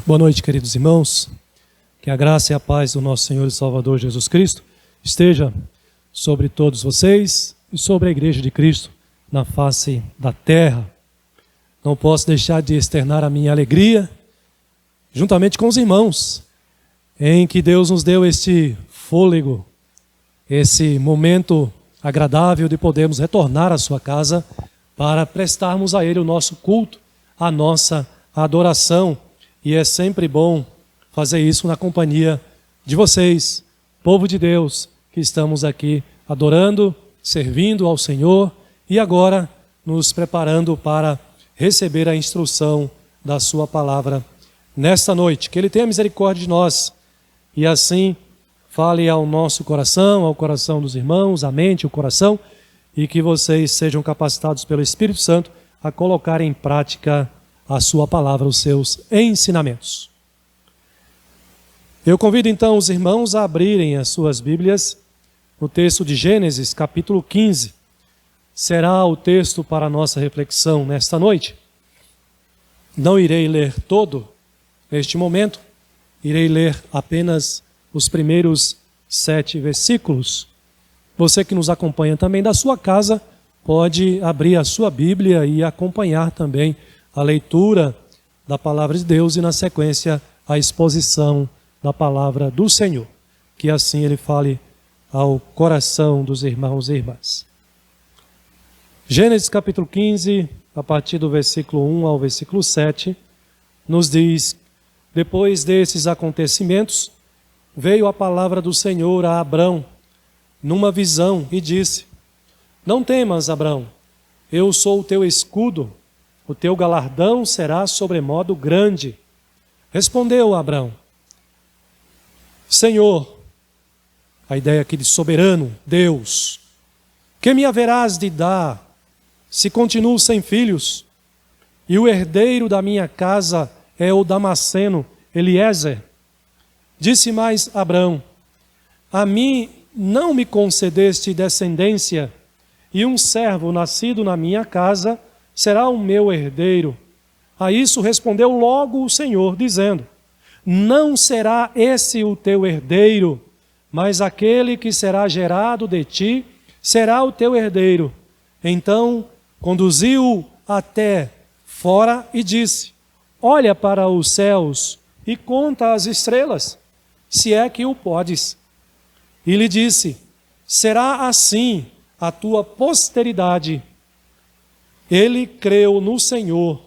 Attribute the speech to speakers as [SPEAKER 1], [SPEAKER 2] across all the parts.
[SPEAKER 1] Boa noite, queridos irmãos. Que a graça e a paz do nosso Senhor e Salvador Jesus Cristo esteja sobre todos vocês e sobre a Igreja de Cristo na face da terra. Não posso deixar de externar a minha alegria, juntamente com os irmãos, em que Deus nos deu este fôlego, esse momento agradável de podermos retornar à sua casa para prestarmos a Ele o nosso culto, a nossa adoração. E é sempre bom fazer isso na companhia de vocês, povo de Deus, que estamos aqui adorando, servindo ao Senhor e agora nos preparando para receber a instrução da sua palavra nesta noite. Que Ele tenha misericórdia de nós e assim fale ao nosso coração, ao coração dos irmãos, à mente, o coração, e que vocês sejam capacitados pelo Espírito Santo a colocar em prática a sua palavra, os seus ensinamentos. Eu convido então os irmãos a abrirem as suas Bíblias no texto de Gênesis, capítulo 15. Será o texto para a nossa reflexão nesta noite. Não irei ler todo neste momento, irei ler apenas os primeiros 7 versículos. Você que nos acompanha também da sua casa, pode abrir a sua Bíblia e acompanhar também a leitura da palavra de Deus e, na sequência, a exposição da palavra do Senhor. Que assim Ele fale ao coração dos irmãos e irmãs. Gênesis capítulo 15, a partir do versículo 1 ao versículo 7, nos diz: depois desses acontecimentos, veio a palavra do Senhor a Abrão, numa visão, e disse: não temas, Abrão, eu sou o teu escudo, o teu galardão será sobremodo grande. Respondeu Abrão: Senhor, a ideia aqui de soberano, Deus, que me haverás de dar, se continuo sem filhos, e o herdeiro da minha casa é o Damasceno, Eliezer? Disse mais Abrão: a mim não me concedeste descendência, e um servo nascido na minha casa será o meu herdeiro. A isso respondeu logo o Senhor, dizendo: não será esse o teu herdeiro, mas aquele que será gerado de ti será o teu herdeiro. Então conduziu-o até fora e disse: olha para os céus e conta as estrelas, se é que o podes. E lhe disse: será assim a tua posteridade. Ele creu no Senhor,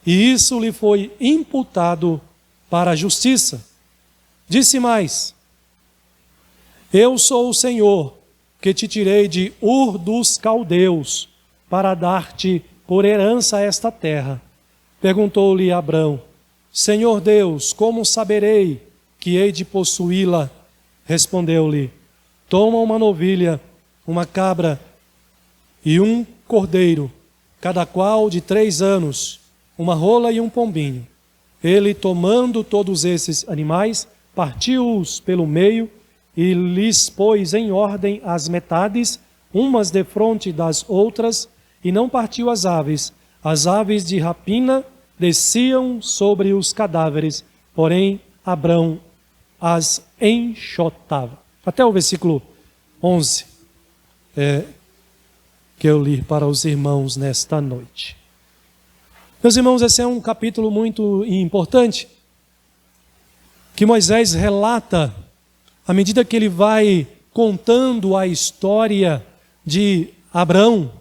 [SPEAKER 1] e isso lhe foi imputado para a justiça. Disse mais: eu sou o Senhor, que te tirei de Ur dos Caldeus, para dar-te por herança esta terra. Perguntou-lhe Abrão: Senhor Deus, como saberei que hei de possuí-la? Respondeu-lhe: toma uma novilha, uma cabra e um cordeiro, cada qual de 3 anos, uma rola e um pombinho. Ele, tomando todos esses animais, partiu-os pelo meio e lhes pôs em ordem as metades, umas defronte das outras, e não partiu as aves. As aves de rapina desciam sobre os cadáveres, porém Abrão as enxotava. Até o versículo 11. Que eu li para os irmãos nesta noite. Meus irmãos, esse é um capítulo muito importante, que Moisés relata à medida que ele vai contando a história de Abrão,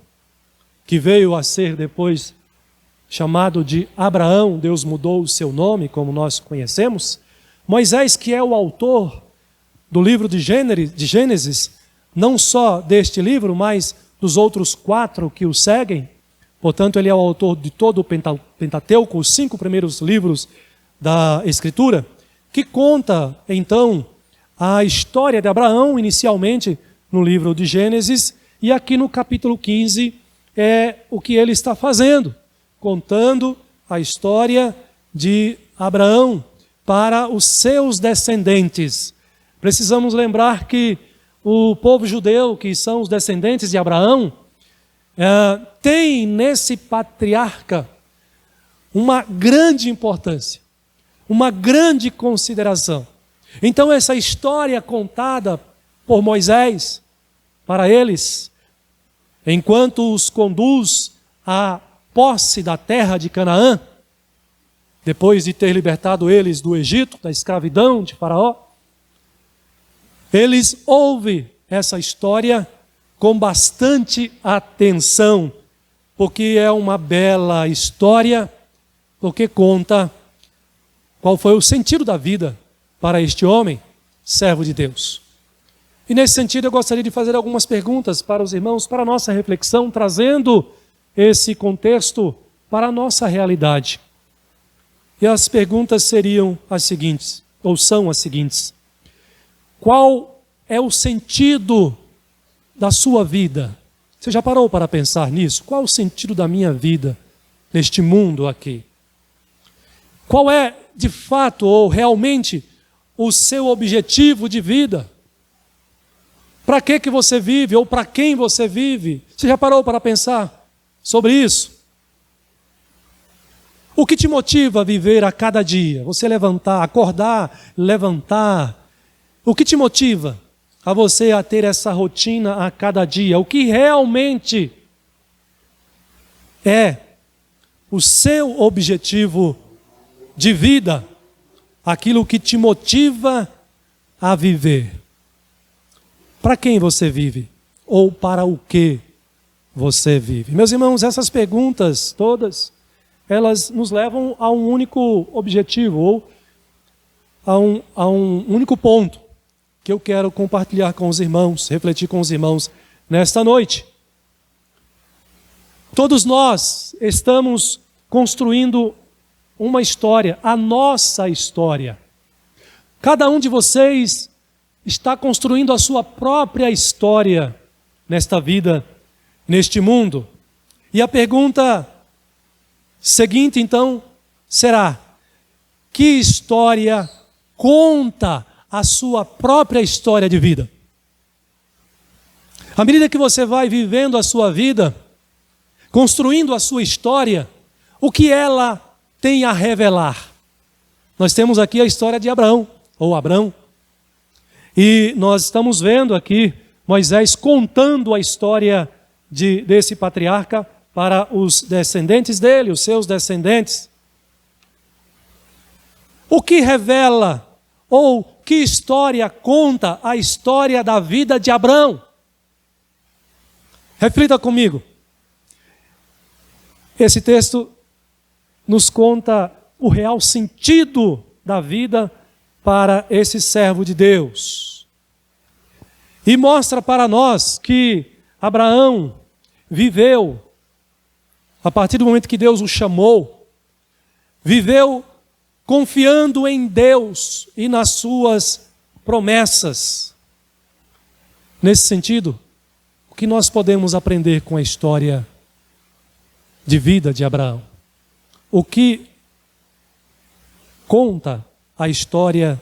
[SPEAKER 1] que veio a ser depois chamado de Abraão. Deus mudou o seu nome, como nós conhecemos. Moisés, que é o autor do livro de Gênesis, não só deste livro, mas dos outros 4 que o seguem. Portanto, ele é o autor de todo o Pentateuco, os 5 primeiros livros da Escritura, que conta, então, a história de Abraão, inicialmente no livro de Gênesis, e aqui no capítulo 15 é o que ele está fazendo, contando a história de Abraão para os seus descendentes. Precisamos lembrar que o povo judeu, que são os descendentes de Abraão, tem nesse patriarca uma grande importância. uma grande consideração. Então essa história contada por Moisés para eles, enquanto os conduz à posse da terra de Canaã, depois de ter libertado eles do Egito, da escravidão de Faraó, eles ouvem essa história com bastante atenção, porque é uma bela história, porque conta qual foi o sentido da vida para este homem, servo de Deus. E nesse sentido eu gostaria de fazer algumas perguntas para os irmãos, para a nossa reflexão, trazendo esse contexto para a nossa realidade. E as perguntas seriam as seguintes, ou são as seguintes: qual é o sentido da sua vida? Você já parou para pensar nisso? Qual é o sentido da minha vida neste mundo aqui? Qual é, de fato, ou realmente, o seu objetivo de vida? Para que você vive, ou para quem você vive? Você já parou para pensar sobre isso? O que te motiva a viver a cada dia? Você levantar, acordar, levantar. O que te motiva a você a ter essa rotina a cada dia? O que realmente é o seu objetivo de vida? Aquilo que te motiva a viver. Para quem você vive? Ou para o que você vive? Meus irmãos, essas perguntas todas, elas nos levam a um único objetivo, ou a um único ponto que eu quero compartilhar com os irmãos, refletir com os irmãos nesta noite. Todos nós estamos construindo uma história, a nossa história. Cada um de vocês está construindo a sua própria história nesta vida, neste mundo. E a pergunta seguinte, então, será: que história conta a sua própria história de vida? À medida que você vai vivendo a sua vida, construindo a sua história, o que ela tem a revelar? Nós temos aqui a história de Abraão, ou Abrão, e nós estamos vendo aqui Moisés contando a história desse patriarca para os descendentes dele, os seus descendentes. O que revela, ou que história conta a história da vida de Abrão? Reflita comigo. Esse texto nos conta o real sentido da vida para esse servo de Deus. E mostra para nós que Abraão viveu, a partir do momento que Deus o chamou, viveu confiando em Deus e nas suas promessas. Nesse sentido, o que nós podemos aprender com a história de vida de Abraão? O que conta a história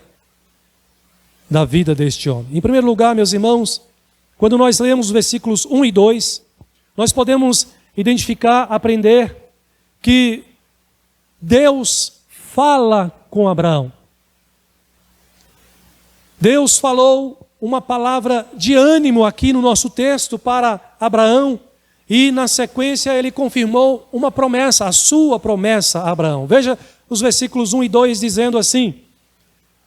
[SPEAKER 1] da vida deste homem? Em primeiro lugar, meus irmãos, quando nós lemos os versículos 1 e 2, nós podemos identificar, aprender que Deus fala com Abraão. Deus falou uma palavra de ânimo aqui no nosso texto para Abraão, e na sequência ele confirmou uma promessa, a sua promessa a Abraão. Veja os versículos 1 e 2 dizendo assim: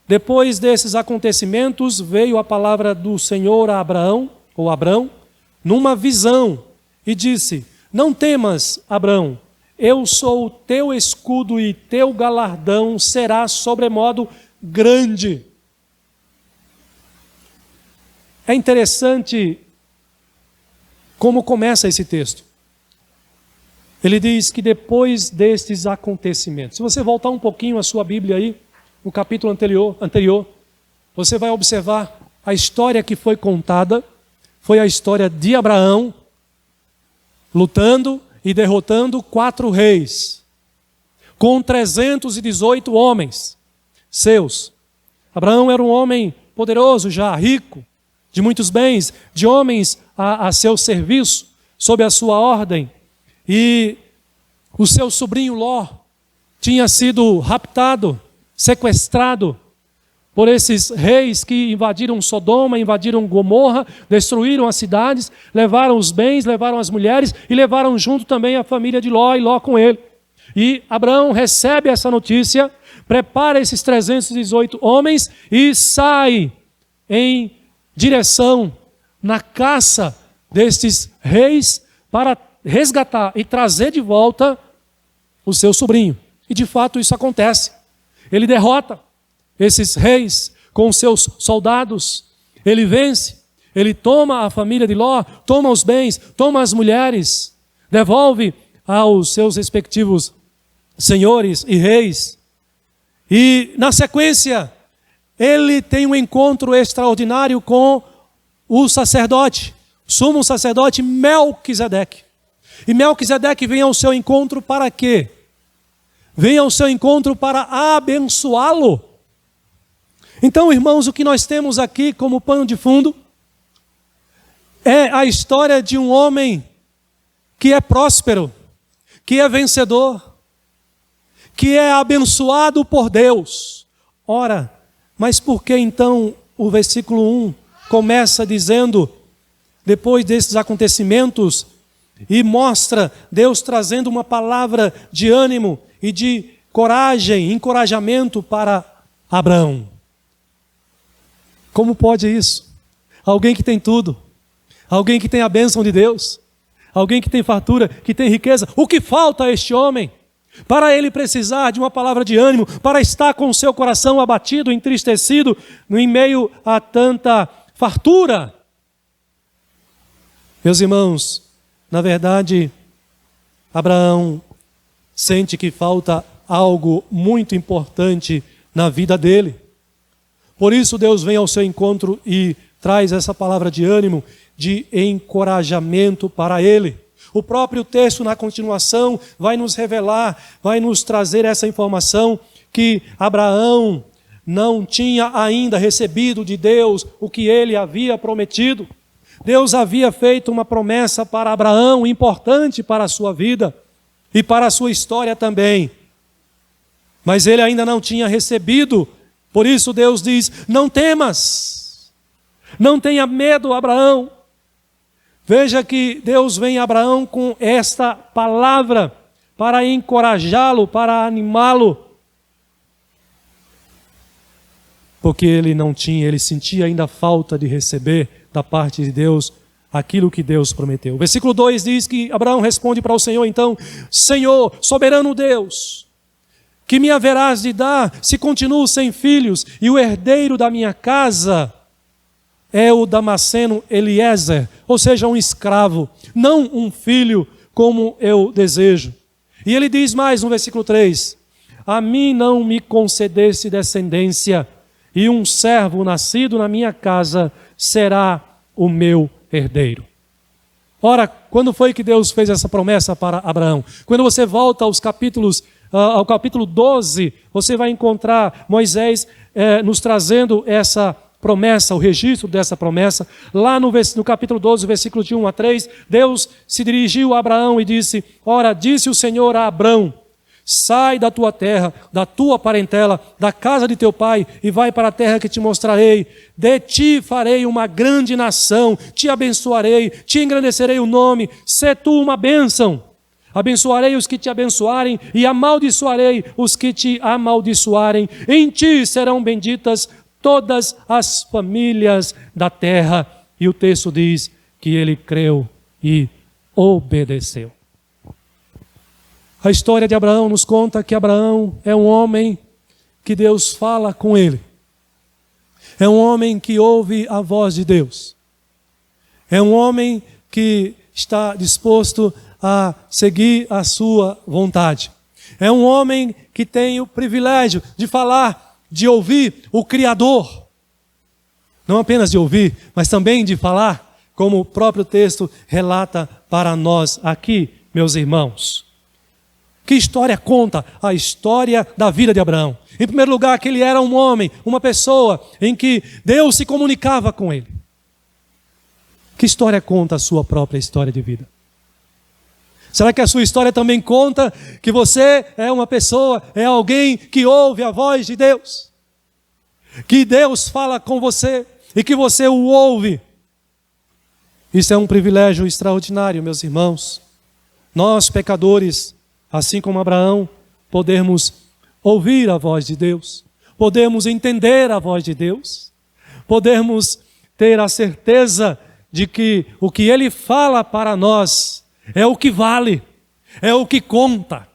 [SPEAKER 1] depois desses acontecimentos veio a palavra do Senhor a Abraão, ou Abrão, numa visão, e disse: não temas, Abrão, eu sou o teu escudo e teu galardão será sobremodo grande. É interessante como começa esse texto. Ele diz que depois destes acontecimentos, se você voltar um pouquinho a sua Bíblia aí, no capítulo anterior, você vai observar a história que foi contada, foi a história de Abraão, lutando e derrotando 4 reis, com 318 homens seus. Abraão era um homem poderoso já, rico, de muitos bens, de homens a seu serviço, sob a sua ordem. E o seu sobrinho Ló tinha sido raptado, sequestrado por esses reis que invadiram Sodoma, invadiram Gomorra, destruíram as cidades, levaram os bens, levaram as mulheres e levaram junto também a família de Ló e Ló com ele. E Abraão recebe essa notícia, prepara esses 318 homens e sai em direção na caça destes reis para resgatar e trazer de volta o seu sobrinho. E de fato isso acontece. Ele derrota esses reis com seus soldados, ele vence, ele toma a família de Ló, toma os bens, toma as mulheres, devolve aos seus respectivos senhores e reis. E na sequência, ele tem um encontro extraordinário com o sacerdote, sumo sacerdote Melquisedeque. E Melquisedeque vem ao seu encontro para quê? Vem ao seu encontro para abençoá-lo. Então, irmãos, o que nós temos aqui como pano de fundo é a história de um homem que é próspero, que é vencedor, que é abençoado por Deus. Ora, mas por que então o versículo 1 começa dizendo, depois desses acontecimentos, e mostra Deus trazendo uma palavra de ânimo e de coragem, encorajamento para Abraão? Como pode isso? Alguém que tem tudo, alguém que tem a bênção de Deus, alguém que tem fartura, que tem riqueza. O que falta a este homem para ele precisar de uma palavra de ânimo, para estar com o seu coração abatido, entristecido, em meio a tanta fartura? Meus irmãos, na verdade, Abraão sente que falta algo muito importante na vida dele. Por isso Deus vem ao seu encontro e traz essa palavra de ânimo, de encorajamento para ele. O próprio texto na continuação vai nos revelar, vai nos trazer essa informação que Abraão não tinha ainda recebido de Deus o que ele havia prometido. Deus havia feito uma promessa para Abraão, importante para a sua vida e para a sua história também. Mas ele ainda não tinha recebido. Por isso Deus diz, não temas, não tenha medo, Abraão. Veja que Deus vem a Abraão com esta palavra para encorajá-lo, para animá-lo. Porque ele sentia ainda falta de receber da parte de Deus aquilo que Deus prometeu. O versículo 2 diz que Abraão responde para o Senhor então, Senhor, soberano Deus, que me haverás de dar se continuo sem filhos, e o herdeiro da minha casa é o Damasceno Eliezer, ou seja, um escravo, não um filho como eu desejo. E ele diz mais no versículo 3, a mim não me concedeste descendência, e um servo nascido na minha casa será o meu herdeiro. Ora, quando foi que Deus fez essa promessa para Abraão? Quando você volta ao capítulo 12, você vai encontrar Moisés nos trazendo essa promessa, o registro dessa promessa. Lá no capítulo 12, versículo de 1 a 3, Deus se dirigiu a Abraão e disse, ora, disse o Senhor a Abraão, sai da tua terra, da tua parentela, da casa de teu pai, e vai para a terra que te mostrarei. De ti farei uma grande nação, te abençoarei, te engrandecerei o nome, sê tu uma bênção. Abençoarei os que te abençoarem e amaldiçoarei os que te amaldiçoarem. Em ti serão benditas todas as famílias da terra. E o texto diz que ele creu e obedeceu. A história de Abraão nos conta que Abraão é um homem que Deus fala com ele. É um homem que ouve a voz de Deus. É um homem que está disposto a seguir a sua vontade. É um homem que tem o privilégio de falar, de ouvir o Criador. Não apenas de ouvir, mas também de falar, como o próprio texto relata para nós aqui, meus irmãos. Que história conta? A história da vida de Abraão. Em primeiro lugar, que ele era um homem, uma pessoa em que Deus se comunicava com ele. Que história conta a sua própria história de vida? Será que a sua história também conta que você é uma pessoa, é alguém que ouve a voz de Deus? Que Deus fala com você e que você o ouve? Isso é um privilégio extraordinário, meus irmãos. Nós, pecadores, assim como Abraão, podemos ouvir a voz de Deus, podemos entender a voz de Deus, podemos ter a certeza de que o que Ele fala para nós é o que vale, é o que conta.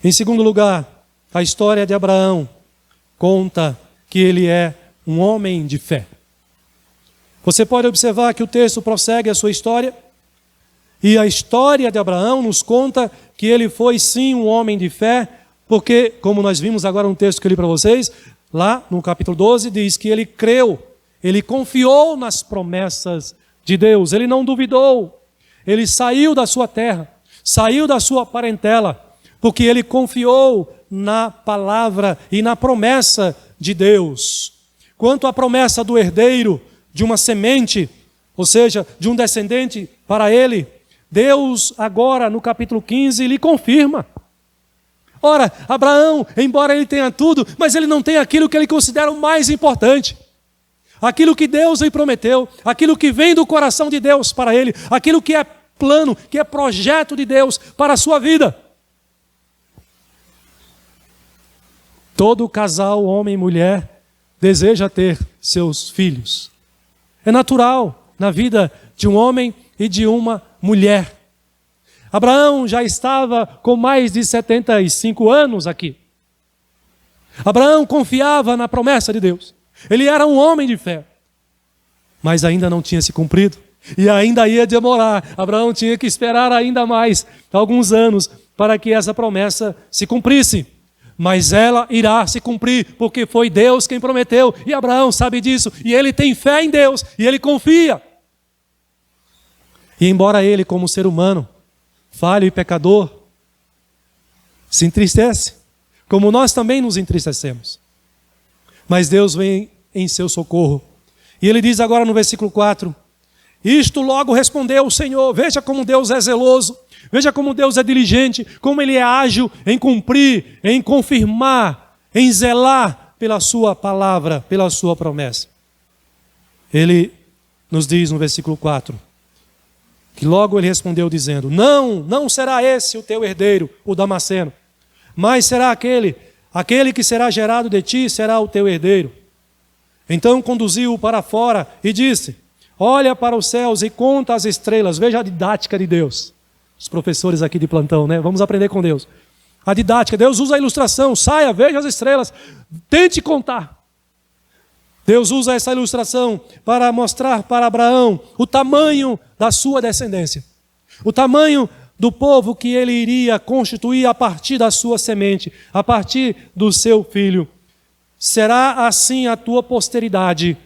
[SPEAKER 1] Em segundo lugar, a história de Abraão conta que ele é um homem de fé. Você pode observar que o texto prossegue a sua história, e a história de Abraão nos conta que ele foi sim um homem de fé, porque, como nós vimos agora um texto que eu li para vocês, lá no capítulo 12, diz que ele creu, ele confiou nas promessas de Deus, ele não duvidou, ele saiu da sua terra, saiu da sua parentela, porque ele confiou na palavra e na promessa de Deus. Quanto à promessa do herdeiro, de uma semente, ou seja, de um descendente para ele, Deus agora no capítulo 15 lhe confirma. Ora, Abraão, embora ele tenha tudo, mas ele não tem aquilo que ele considera o mais importante. Aquilo que Deus lhe prometeu, aquilo que vem do coração de Deus para ele, aquilo que é plano, que é projeto de Deus para a sua vida. Todo casal, homem e mulher, deseja ter seus filhos. É natural na vida de um homem e de uma mulher. Abraão já estava com mais de 75 anos aqui. Abraão confiava na promessa de Deus. Ele era um homem de fé. Mas ainda não tinha se cumprido. E ainda ia demorar. Abraão tinha que esperar ainda mais alguns anos para que essa promessa se cumprisse. Mas ela irá se cumprir, porque foi Deus quem prometeu, e Abraão sabe disso, e ele tem fé em Deus, e ele confia. E embora ele, como ser humano, falho e pecador, se entristece, como nós também nos entristecemos. Mas Deus vem em seu socorro. E ele diz agora no versículo 4, isto logo respondeu o Senhor. Veja como Deus é zeloso, veja como Deus é diligente, como Ele é ágil em cumprir, em confirmar, em zelar pela sua palavra, pela sua promessa. Ele nos diz no versículo 4, que logo Ele respondeu dizendo, não será esse o teu herdeiro, o Damasceno, mas será aquele que será gerado de ti, será o teu herdeiro. Então conduziu-o para fora e disse, olha para os céus e conta as estrelas. Veja a didática de Deus. Os professores aqui de plantão, né? Vamos aprender com Deus. A didática, Deus usa a ilustração. Saia, veja as estrelas, tente contar. Deus usa essa ilustração para mostrar para Abraão o tamanho da sua descendência. O tamanho do povo que ele iria constituir a partir da sua semente, a partir do seu filho. Será assim a tua posteridade.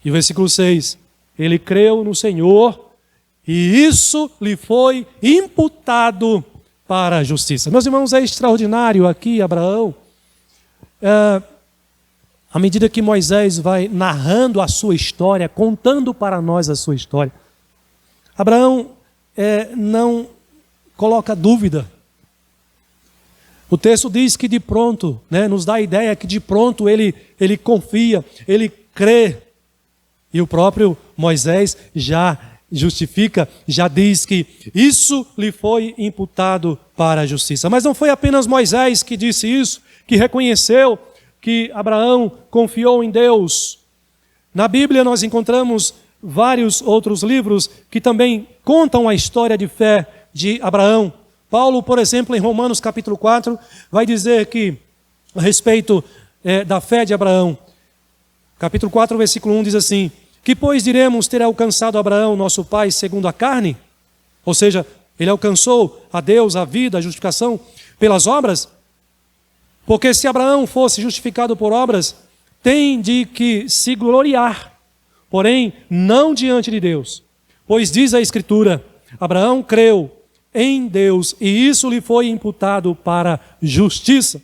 [SPEAKER 1] E o versículo 6, ele creu no Senhor e isso lhe foi imputado para a justiça. Meus irmãos, é extraordinário aqui Abraão, à medida que Moisés vai narrando a sua história, contando para nós a sua história, Abraão não coloca dúvida. O texto diz que de pronto, nos dá a ideia que de pronto ele confia, ele crê. E o próprio Moisés já justifica, já diz que isso lhe foi imputado para a justiça. Mas não foi apenas Moisés que disse isso, que reconheceu que Abraão confiou em Deus. Na Bíblia nós encontramos vários outros livros que também contam a história de fé de Abraão. Paulo, por exemplo, em Romanos capítulo 4, vai dizer que, a respeito da fé de Abraão, capítulo 4, versículo 1 diz assim, que pois diremos ter alcançado Abraão, nosso pai, segundo a carne? Ou seja, ele alcançou a Deus, a vida, a justificação pelas obras? Porque se Abraão fosse justificado por obras, tem de que se gloriar, porém não diante de Deus. Pois diz a Escritura, Abraão creu em Deus, e isso lhe foi imputado para justiça.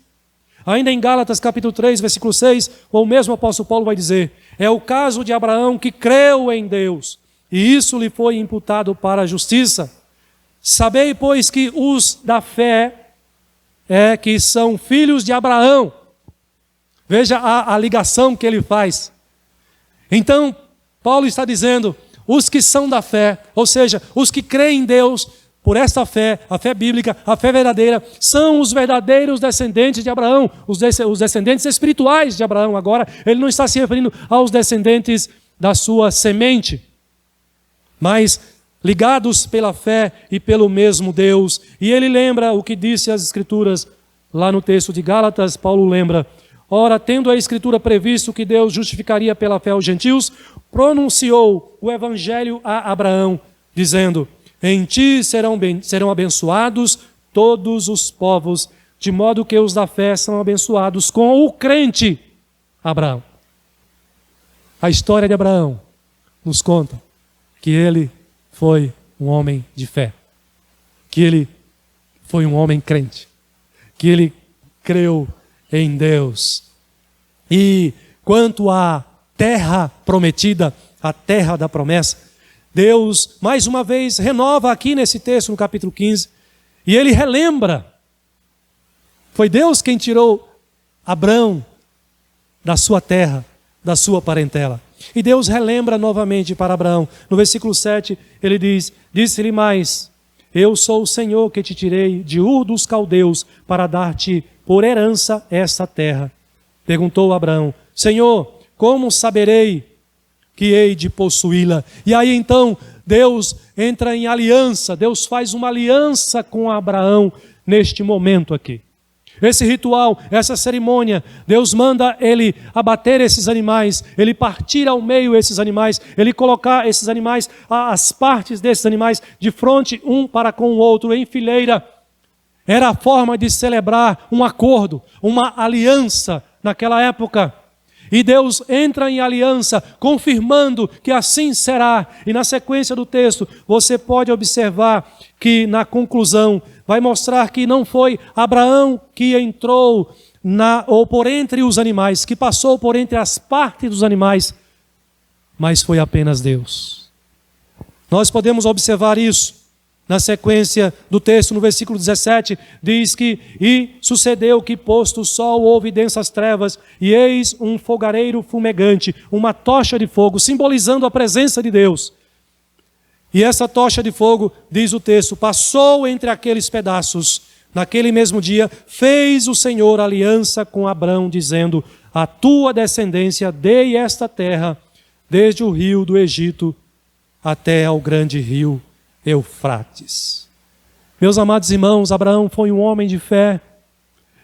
[SPEAKER 1] Ainda em Gálatas capítulo 3, versículo 6, o mesmo apóstolo Paulo vai dizer, é o caso de Abraão que creu em Deus, e isso lhe foi imputado para a justiça. Sabei, pois, que os da fé que são filhos de Abraão. Veja a ligação que ele faz. Então, Paulo está dizendo, os que são da fé, ou seja, os que creem em Deus, por esta fé, a fé bíblica, a fé verdadeira, são os verdadeiros descendentes de Abraão, os descendentes espirituais de Abraão. Agora, ele não está se referindo aos descendentes da sua semente, mas ligados pela fé e pelo mesmo Deus. E ele lembra o que disse as Escrituras lá no texto de Gálatas. Paulo lembra: ora, tendo a Escritura previsto que Deus justificaria pela fé os gentios, pronunciou o evangelho a Abraão, dizendo: em ti serão abençoados todos os povos, de modo que os da fé são abençoados com o crente Abraão. A história de Abraão nos conta que ele foi um homem de fé, que ele foi um homem crente, que ele creu em Deus. E quanto à terra prometida, a terra da promessa, Deus mais uma vez renova aqui nesse texto, no capítulo 15, e ele relembra. Foi Deus quem tirou Abrão da sua terra, da sua parentela. E Deus relembra novamente para Abraão. No versículo 7, ele diz: disse-lhe mais: eu sou o Senhor que te tirei de Ur dos Caldeus para dar-te por herança esta terra. Perguntou Abraão: Senhor, como saberei que hei de possuí-la? E aí então Deus entra em aliança, Deus faz uma aliança com Abraão neste momento aqui. Esse ritual, essa cerimônia, Deus manda ele abater esses animais, ele partir ao meio esses animais, ele colocar esses animais, as partes desses animais, de frente um para com o outro, em fileira. Era a forma de celebrar um acordo, uma aliança naquela época. E Deus entra em aliança, confirmando que assim será. E na sequência do texto, você pode observar que na conclusão vai mostrar que não foi Abraão que entrou ou por entre os animais, que passou por entre as partes dos animais, mas foi apenas Deus. Nós podemos observar isso. Na sequência do texto, no versículo 17, diz que: e sucedeu que, posto o sol, houve densas trevas, e eis um fogareiro fumegante, uma tocha de fogo, simbolizando a presença de Deus. E essa tocha de fogo, diz o texto, passou entre aqueles pedaços. Naquele mesmo dia, fez o Senhor aliança com Abrão, dizendo: a tua descendência dei esta terra, desde o rio do Egito até ao grande rio Eufrates. Meus amados irmãos, Abraão foi um homem de fé,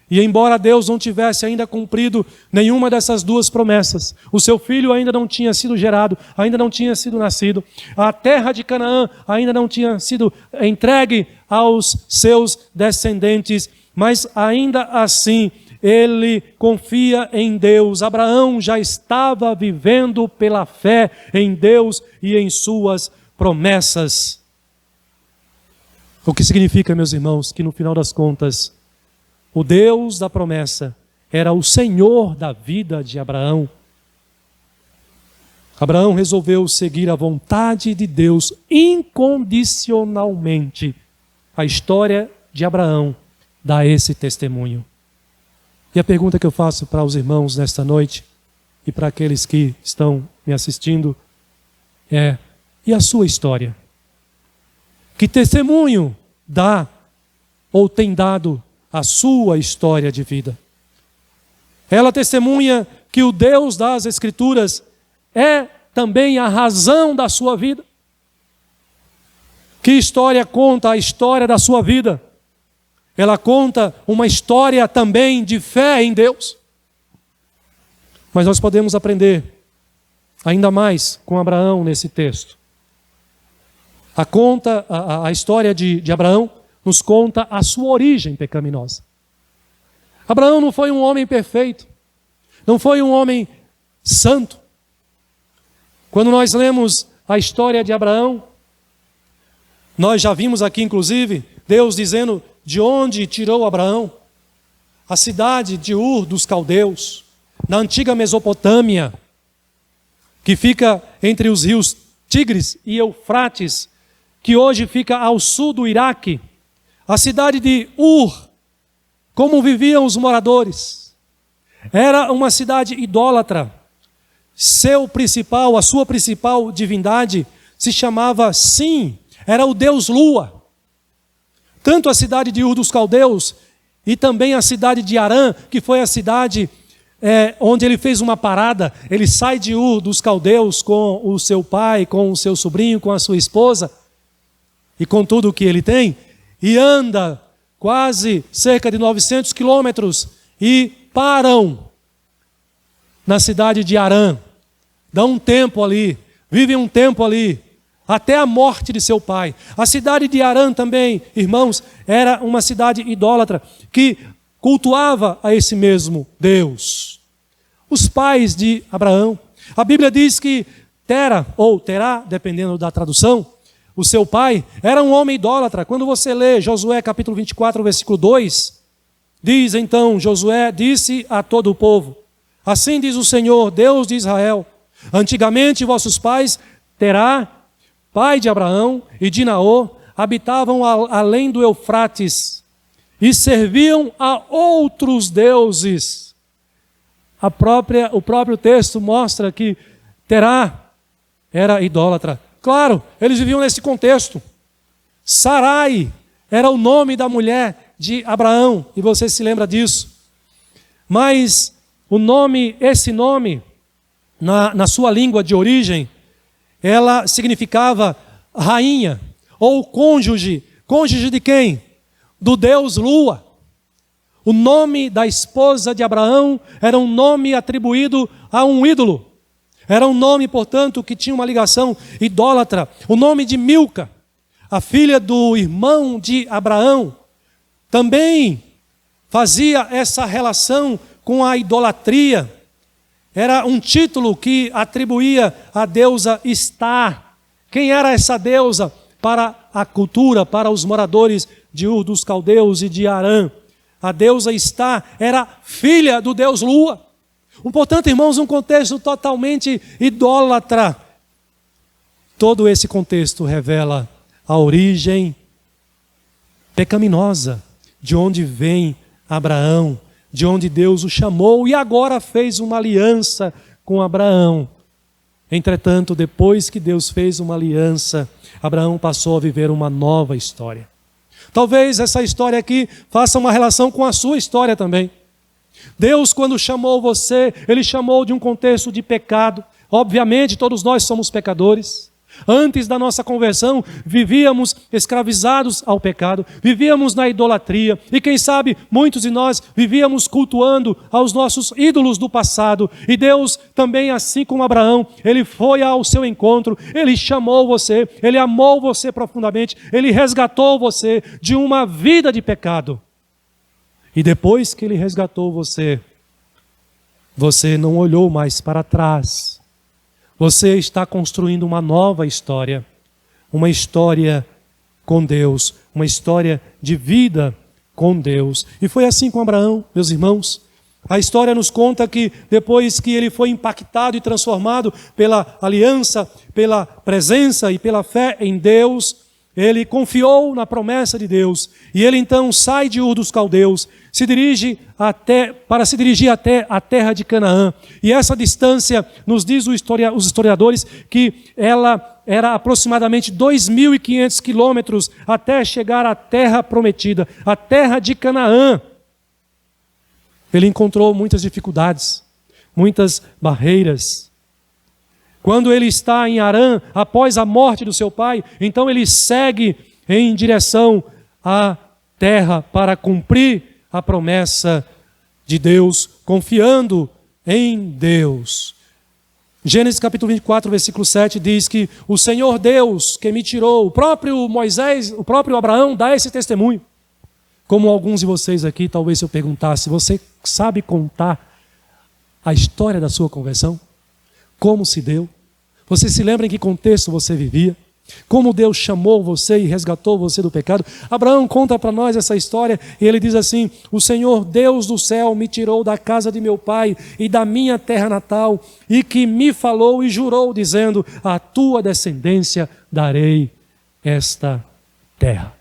[SPEAKER 1] e embora Deus não tivesse ainda cumprido nenhuma dessas duas promessas, o seu filho ainda não tinha sido gerado, ainda não tinha sido nascido, a terra de Canaã ainda não tinha sido entregue aos seus descendentes, mas ainda assim ele confia em Deus. Abraão já estava vivendo pela fé em Deus e em suas promessas. O que significa, meus irmãos, que no final das contas, o Deus da promessa era o Senhor da vida de Abraão. Abraão resolveu seguir a vontade de Deus incondicionalmente. A história de Abraão dá esse testemunho. E a pergunta que eu faço para os irmãos nesta noite e para aqueles que estão me assistindo é: e a sua história? Que testemunho dá ou tem dado a sua história de vida? Ela testemunha que o Deus das Escrituras é também a razão da sua vida? Que história conta a história da sua vida? Ela conta uma história também de fé em Deus? Mas nós podemos aprender ainda mais com Abraão nesse texto. A história de Abraão nos conta a sua origem pecaminosa. Abraão não foi um homem perfeito, não foi um homem santo. Quando nós lemos a história de Abraão, nós já vimos aqui, inclusive, Deus dizendo de onde tirou Abraão: a cidade de Ur dos Caldeus, na antiga que fica entre os rios Tigres e Eufrates, que hoje fica ao sul do Iraque, a cidade de Ur, como viviam os moradores. Era uma cidade idólatra. A sua principal divindade se chamava Sim, era o deus Lua. Tanto a cidade de Ur dos Caldeus e também a cidade de Harã, que foi a cidade onde ele fez uma parada. Ele sai de Ur dos Caldeus com o seu pai, com o seu sobrinho, com a sua esposa e com tudo o que ele tem, e anda quase cerca de 900 quilômetros e param na cidade de Harã. Dão um tempo ali, vivem um tempo ali, até a morte de seu pai. A cidade de Harã também, irmãos, era uma cidade idólatra que cultuava a esse mesmo Deus. Os pais de Abraão, a Bíblia diz que Tera, ou Terá, dependendo da tradução, o seu pai era um homem idólatra. Quando você lê Josué capítulo 24, versículo 2, diz então, Josué disse a todo o povo: assim diz o Senhor, Deus de Israel, antigamente vossos pais, Terá, pai de Abraão e de Naor, habitavam além do Eufrates e serviam a outros deuses. O próprio texto mostra que Terá era idólatra. Claro, eles viviam nesse contexto. Sarai era o nome da mulher de Abraão, e você se lembra disso. Mas esse nome, na sua língua de origem, ela significava rainha ou cônjuge. Cônjuge de quem? Do deus Lua. O nome da esposa de Abraão era um nome atribuído a um ídolo. Era um nome, portanto, que tinha uma ligação idólatra. O nome de Milca, a filha do irmão de Abraão, também fazia essa relação com a idolatria. Era um título que atribuía à deusa Estar. Quem era essa deusa para a cultura, para os moradores de Ur dos Caldeus e de Harã? A deusa Estar era filha do deus Lua. Portanto, irmãos, um contexto totalmente idólatra. Todo esse contexto revela a origem pecaminosa de onde vem Abraão, de onde Deus o chamou e agora fez uma aliança com Abraão. Entretanto, depois que Deus fez uma aliança, Abraão passou a viver uma nova história. Talvez essa história aqui faça uma relação com a sua história também. Deus, quando chamou você, Ele chamou de um contexto de pecado. Obviamente, todos nós somos pecadores. Antes da nossa conversão, vivíamos escravizados ao pecado, vivíamos na idolatria, e quem sabe, muitos de nós vivíamos cultuando aos nossos ídolos do passado. E Deus também, assim como Abraão, Ele foi ao seu encontro, Ele chamou você, Ele amou você profundamente, Ele resgatou você de uma vida de pecado. E depois que Ele resgatou você, você não olhou mais para trás. Você está construindo uma nova história, uma história com Deus, uma história de vida com Deus. E foi assim com Abraão, meus irmãos. A história nos conta que depois que ele foi impactado e transformado pela aliança, pela presença e pela fé em Deus, ele confiou na promessa de Deus. E ele então sai de Ur dos Caldeus, para se dirigir até a terra de Canaã. E essa distância, nos diz os historiadores, que ela era aproximadamente 2.500 quilômetros até chegar à terra prometida, a terra de Canaã. Ele encontrou muitas dificuldades, muitas barreiras. Quando ele está em Harã, após a morte do seu pai, então ele segue em direção à terra para cumprir a promessa de Deus, confiando em Deus. Gênesis capítulo 24, versículo 7 diz que o Senhor Deus que me tirou, o próprio Moisés, o próprio Abraão dá esse testemunho. Como alguns de vocês aqui, talvez se eu perguntasse, você sabe contar a história da sua conversão? Como se deu? Você se lembra em que contexto você vivia? Como Deus chamou você e resgatou você do pecado? Abraão conta para nós essa história e ele diz assim: o Senhor Deus do céu me tirou da casa de meu pai e da minha terra natal, e que me falou e jurou, dizendo: a tua descendência darei esta terra.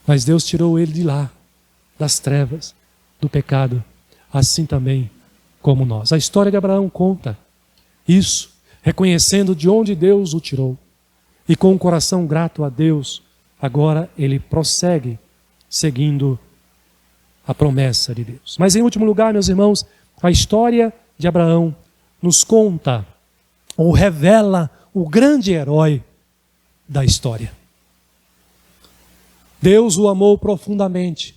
[SPEAKER 1] Mas Deus tirou ele de lá, das trevas, do pecado, assim também como nós. A história de Abraão conta isso, reconhecendo de onde Deus o tirou. E com um coração grato a Deus, agora ele prossegue seguindo a promessa de Deus. Mas em último lugar, meus irmãos, a história de Abraão nos conta ou revela o grande herói da história. Deus o amou profundamente.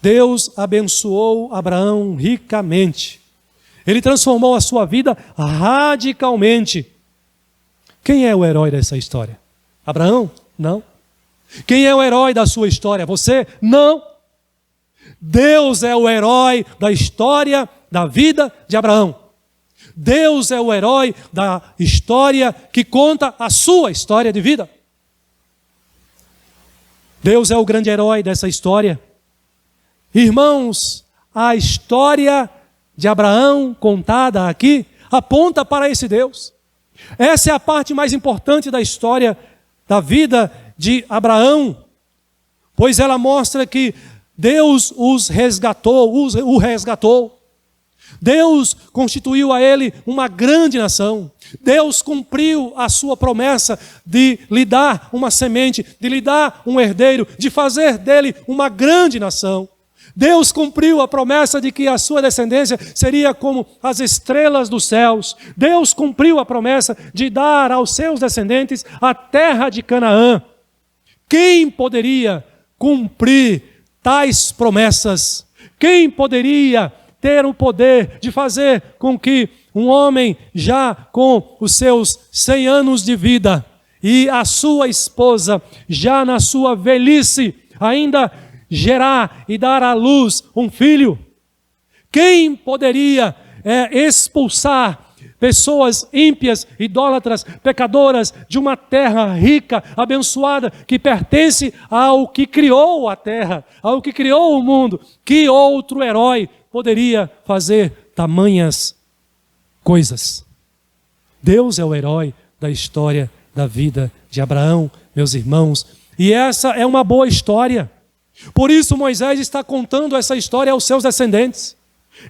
[SPEAKER 1] Deus abençoou Abraão ricamente. Ele transformou a sua vida radicalmente. Quem é o herói dessa história? Abraão? Não. Quem é o herói da sua história? Você? Não. Deus é o herói da história da vida de Abraão. Deus é o herói da história que conta a sua história de vida. Deus é o grande herói dessa história. Irmãos, a história de Abraão contada aqui aponta para esse Deus. Essa é a parte mais importante da história da vida de Abraão, pois ela mostra que Deus o resgatou. Deus constituiu a ele uma grande nação. Deus cumpriu a sua promessa de lhe dar uma semente, de lhe dar um herdeiro, de fazer dele uma grande nação. Deus cumpriu a promessa de que a sua descendência seria como as estrelas dos céus. Deus cumpriu a promessa de dar aos seus descendentes a terra de Canaã. Quem poderia cumprir tais promessas? Quem poderia ter o poder de fazer com que um homem já com os seus 100 anos de vida e a sua esposa já na sua velhice ainda gerar e dar à luz um filho? Quem poderia expulsar pessoas ímpias, idólatras, pecadoras de uma terra rica, abençoada, que pertence ao que criou a terra, ao que criou o mundo? Que outro herói poderia fazer tamanhas coisas? Deus é o herói da história da vida de Abraão, meus irmãos. E essa é uma boa história. Por isso Moisés está contando essa história aos seus descendentes.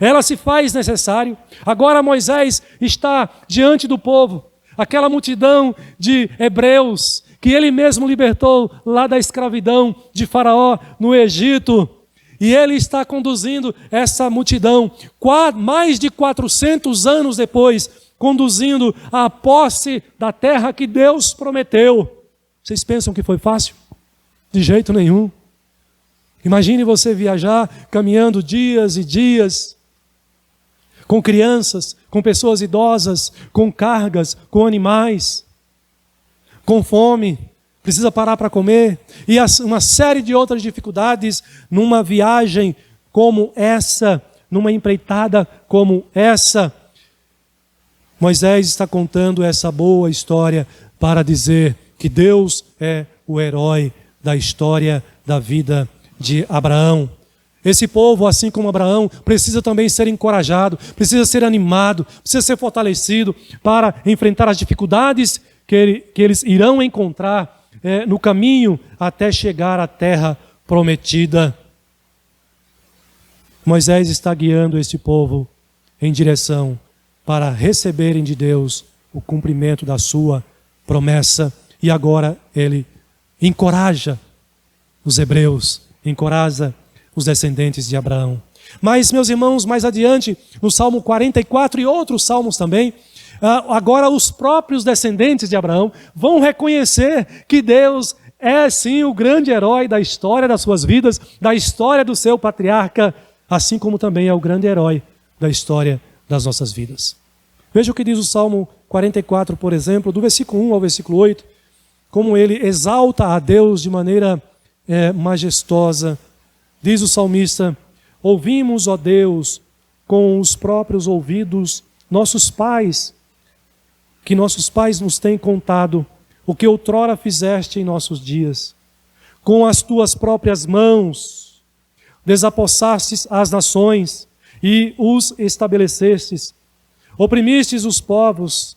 [SPEAKER 1] Ela se faz necessário. Agora Moisés está diante do povo, aquela multidão de hebreus que ele mesmo libertou lá da escravidão de Faraó no Egito. E ele está conduzindo essa multidão, mais de 400 anos depois, conduzindo a posse da terra que Deus prometeu. Vocês pensam que foi fácil? De jeito nenhum. Imagine você viajar, caminhando dias e dias, com crianças, com pessoas idosas, com cargas, com animais, com fome, precisa parar para comer, e uma série de outras dificuldades numa viagem como essa, numa empreitada como essa. Moisés está contando essa boa história para dizer que Deus é o herói da história da vida de Abraão. Esse povo, assim como Abraão, precisa também ser encorajado, precisa ser animado, precisa ser fortalecido para enfrentar as dificuldades que eles irão encontrar no caminho até chegar à terra prometida. Moisés está guiando este povo em direção para receberem de Deus o cumprimento da sua promessa. E agora ele encoraja os hebreus, encoraja os descendentes de Abraão. Mas, meus irmãos, mais adiante, no Salmo 44 e outros salmos também, agora os próprios descendentes de Abraão vão reconhecer que Deus é sim o grande herói da história das suas vidas, da história do seu patriarca, assim como também é o grande herói da história das nossas vidas. Veja o que diz o Salmo 44, por exemplo, do versículo 1 ao versículo 8, como ele exalta a Deus de maneira majestosa. Diz o salmista: ouvimos, ó Deus, com os próprios ouvidos, que nossos pais nos têm contado, o que outrora fizeste em nossos dias. Com as tuas próprias mãos, desapossastes as nações e os estabelecestes. Oprimistes os povos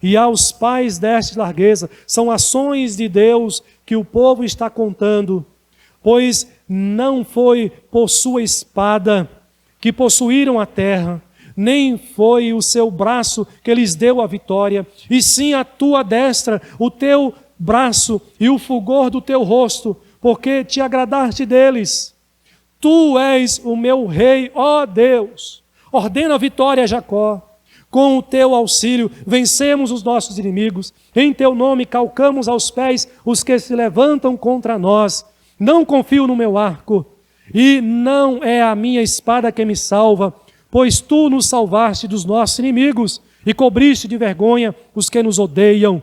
[SPEAKER 1] e aos pais deste largueza. São ações de Deus que o povo está contando, pois não foi por sua espada que possuíram a terra, nem foi o seu braço que lhes deu a vitória, e sim a tua destra, o teu braço e o fulgor do teu rosto, porque te agradaste deles. Tu és o meu rei, ó Deus. Ordena a vitória a Jacó. Com o teu auxílio vencemos os nossos inimigos. Em teu nome calcamos aos pés os que se levantam contra nós. Não confio no meu arco, e não é a minha espada que me salva, pois tu nos salvaste dos nossos inimigos e cobriste de vergonha os que nos odeiam.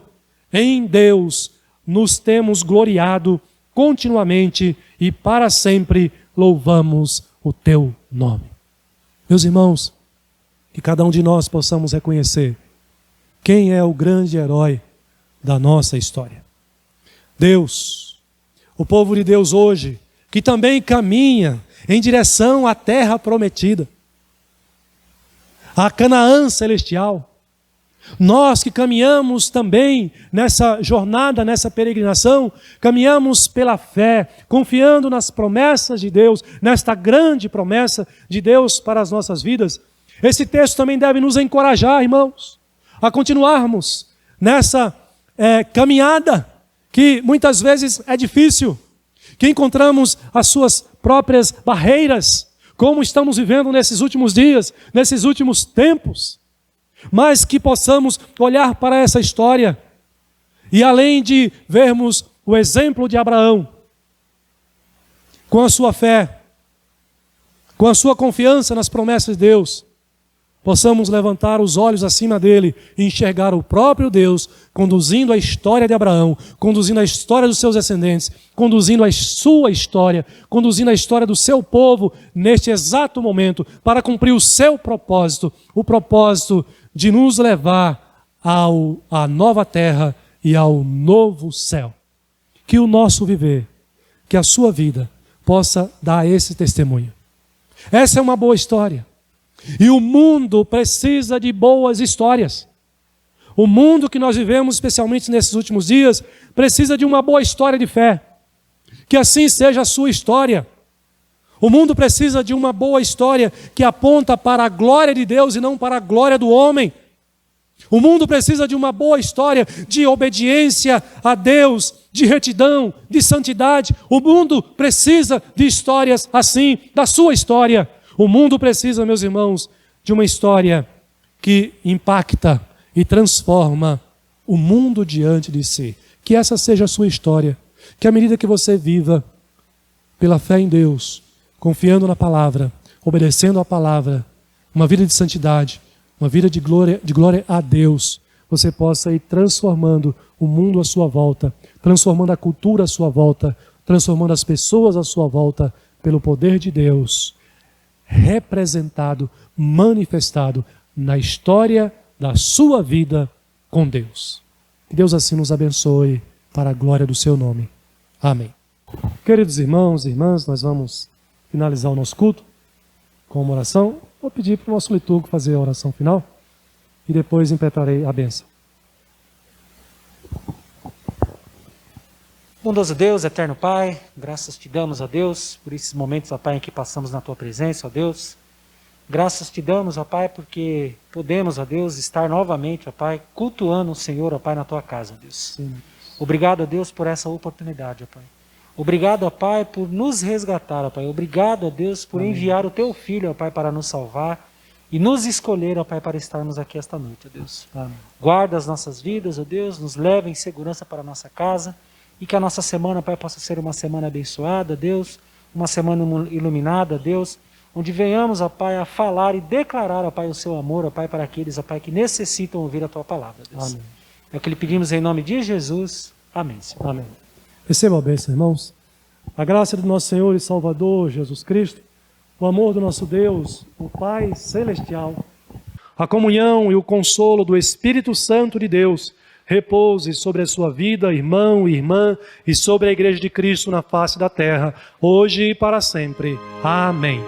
[SPEAKER 1] Em Deus nos temos gloriado continuamente e para sempre louvamos o teu nome. Meus irmãos, que cada um de nós possamos reconhecer quem é o grande herói da nossa história. Deus, o povo de Deus hoje, que também caminha em direção à terra prometida, a Canaã celestial. Nós que caminhamos também nessa jornada, nessa peregrinação, caminhamos pela fé, confiando nas promessas de Deus, nesta grande promessa de Deus para as nossas vidas. Esse texto também deve nos encorajar, irmãos, a continuarmos nessa caminhada que muitas vezes é difícil, que encontramos as suas próprias barreiras, como estamos vivendo nesses últimos dias, nesses últimos tempos. Mas que possamos olhar para essa história e, além de vermos o exemplo de Abraão, com a sua fé, com a sua confiança nas promessas de Deus, possamos levantar os olhos acima dele e enxergar o próprio Deus conduzindo a história de Abraão, conduzindo a história dos seus descendentes, conduzindo a sua história, conduzindo a história do seu povo neste exato momento para cumprir o seu propósito, o propósito de nos levar à nova terra e ao novo céu. Que o nosso viver, que a sua vida possa dar esse testemunho. Essa é uma boa história. E o mundo precisa de boas histórias. O mundo que nós vivemos, especialmente nesses últimos dias, precisa de uma boa história de fé. Que assim seja a sua história. O mundo precisa de uma boa história que aponta para a glória de Deus e não para a glória do homem. O mundo precisa de uma boa história de obediência a Deus, de retidão, de santidade. O mundo precisa de histórias assim, da sua história. O mundo precisa, meus irmãos, de uma história que impacta e transforma o mundo diante de si. Que essa seja a sua história. Que à medida que você viva pela fé em Deus, confiando na palavra, obedecendo à palavra, uma vida de santidade, uma vida de glória a Deus, você possa ir transformando o mundo à sua volta, transformando a cultura à sua volta, transformando as pessoas à sua volta, pelo poder de Deus, representado, manifestado na história da sua vida com Deus. Que Deus assim nos abençoe para a glória do seu nome. Amém. Queridos irmãos e irmãs, nós vamos finalizar o nosso culto com uma oração. Vou pedir para o nosso liturgo fazer a oração final e depois impetrarei a bênção.
[SPEAKER 2] Bondoso Deus, eterno Pai, graças te damos, ó Deus, por esses momentos, ó Pai, em que passamos na Tua presença, ó Deus. Graças te damos, ó Pai, porque podemos, ó Deus, estar novamente, ó Pai, cultuando o Senhor, ó Pai, na Tua casa, ó Deus. Sim. Obrigado, ó Deus, por essa oportunidade, ó Pai. Obrigado, ó Pai, por nos resgatar, ó Pai. Obrigado, ó Deus, por enviar o Teu Filho, ó Pai, para nos salvar e nos escolher, ó Pai, para estarmos aqui esta noite, ó Deus. Amém. Guarda as nossas vidas, ó Deus, nos leve em segurança para a nossa casa. E que a nossa semana, Pai, possa ser uma semana abençoada, Deus, uma semana iluminada, Deus, onde venhamos, ó Pai, a falar e declarar, ó Pai, o seu amor, ó Pai, para aqueles, ó Pai, que necessitam ouvir a Tua palavra, Deus. Amém. É o que lhe pedimos em nome de Jesus. Amém, Senhor.
[SPEAKER 1] Amém. Receba a bênção, irmãos. A graça do nosso Senhor e Salvador Jesus Cristo, o amor do nosso Deus, o Pai Celestial, a comunhão e o consolo do Espírito Santo de Deus, repouse sobre a sua vida, irmão e irmã, e sobre a Igreja de Cristo na face da terra, hoje e para sempre. Amém.